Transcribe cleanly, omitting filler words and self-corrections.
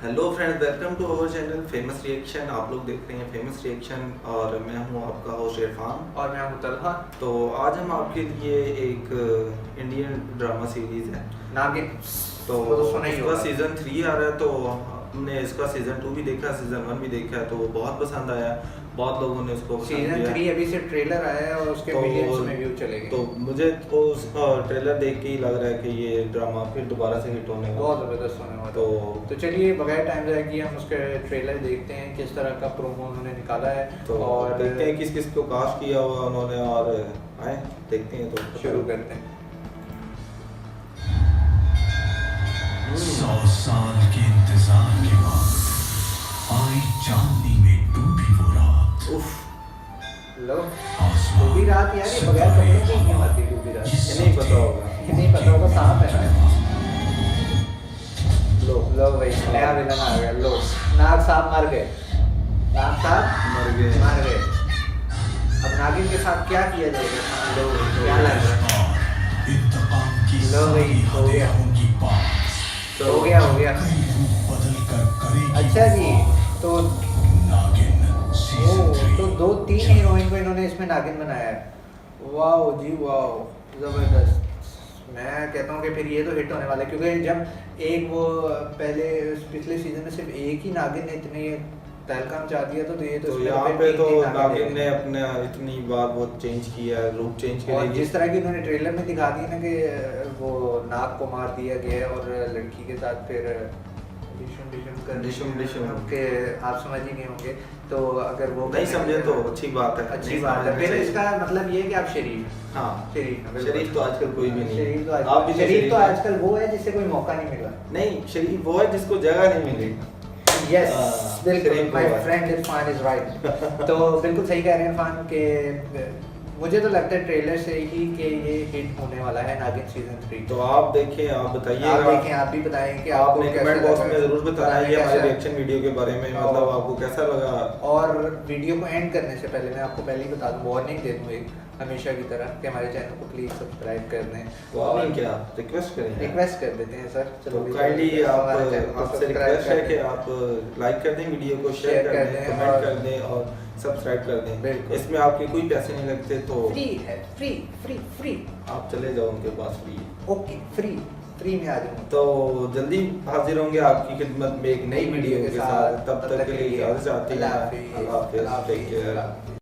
Hello friends, welcome to our channel famous reaction. आप लोग देख रहे हैं फेमस रिएक्शन और मैं हूं आपका होस्ट इरफान और मैं हूं तलहा। तो आज हम आपके लिए एक इंडियन ड्रामा सीरीज है नागिन। तो वो तो सुना ही उसका होगा। सीज़न 3 आ रहा है। तो हमने इसका सीज़न 2 भी देखा, सीज़न 1 भी देखा है, तो वो बहुत पसंद आया। बहुत लोगों ने उसको पसंद सीजन किया। 3 अभी से ट्रेलर आया है और उसके तो मिलियंस में व्यू चले गए। तो मुझे तो उस ट्रेलर देख के ही लग रहा है कि ये ड्रामा फिर दोबारा से हिट होने वाला बहुत ज़बरदस्त होने वाला। तो चलिए बगैर टाइम ज़ाया किए हम उसके ट्रेलर देखते हैं किस तरह का प्रोमो उन्होंने निकाला है। तो और देखते हैं किस किस को कास्ट किया हुआ उन्होंने और आए देखते हैं। तो शुरू करते हैं। 100 साल के इंतजार के बाद आई चांदनी में डूबी वो रात। उफ, लो आसमान डूबी रात यार, ये बगैर कपड़ों के क्यों आती है डूबी रात? ये नहीं पता होगा। ये नहीं पता होगा, सांप है ना। लो भाई नया विलन आ गया। लो नाग साहब मर गए। नाग साहब मर गए। अब नागिन के साथ क्या किया जाएगा? लो क्या लग रहा है? इंतकाम की लो भाई, सारी हो गया। हदें होंगी पार। हो गया हो गया। कई रूप बदल कर करेगी अच्छा जी, तो नागिन सीजन 3। तो 2-3 हीरोइन को इन्होंने इसमें नागिन बनाया है। वाओ जी वाओ, जबरदस्त। मैं कहता हूँ कि फिर ये तो हिट होने वाला है, क्योंकि जब एक वो पहले पिछले सीजन में सिर्फ एक ही नागिन ने इतनी तहलका मचा दिया, तो ये तो तो इसमें यहाँ फिर पे तो 3-3 नागिन ने हैं। अपने इतनी बार वो चेंज किया है, रूप चेंज और करेगी। जिस तरह की उन्होंने ट्रेलर में दिखा दी ना कि वो नाग को मार दिया गया है और लड़की के साथ फिर डिशुम। के आप समझ ही नहीं होंगे। तो अगर वो नहीं समझे तो अच्छी बात है। अच्छी नहीं बात है। समझना फिर चाहिए। इसका मतलब ये है कि आप शरीफ। हाँ, शरीफ शरीफ तो आजकल कोई भी नहीं है। शरीफ तो आप आजकल भी तो शरीफ तो शरीफ हैं। आजकल वो है जिससे कोई मौका नहीं मिला। नहीं, शरीफ वो है जिसको जगह नहीं मिली। यस बिल्कुल, शरीफ माय वो है। Friend Irfan is right. तो बिल्कुल सही कह रहे हैं इरफान के मुझे तो लगता है ट्रेलर से ही कि ये हिट होने वाला है नागिन सीजन 3। तो आप देखें, आप बताइएगा। आप देखें, आप भी बताएं कि आपको आपने कैसा कमेंट बॉक्स लगा। में जरूर बताना ये हमारे कैसा- रिएक्शन वीडियो के बारे में, मतलब आपको कैसा लगा। और वीडियो को एंड करने से पहले मैं आपको पहले ही बता दूं, वार्निंग दे दूं एक हमेशा की तरह कि हमारे चैनल को प्लीज सब्सक्राइब कर दें। वार्निंग क्या, रिक्वेस्ट करेंगे। रिक्वेस्ट कर देते हैं सर। तो भी काइंडली हमारे चैनल को आपसे सब्सक्राइब रिक्वेस्ट है कर कि दें। आप लाइक कर दें, वीडियो को शेयर शेयर कर कर दें, दें कमेंट और- कर दें और सब्सक्राइब कर दें। बिल्कुल। इसमें आपके कोई पैसे नहीं लगते, तो फ्री है, फ्री फ्री फ्री। आप चले जाओ उनके पास फ्री। ओके, फ्री में आ जाऊँ। तो जल्दी हाजिर होंगे आपकी खिदमत में एक नई वीडियो के साथ। तब तक के लिए इजाज़त चाहते हैं। अल्लाह हाफिज़। अल्लाह हाफिज़। Take care.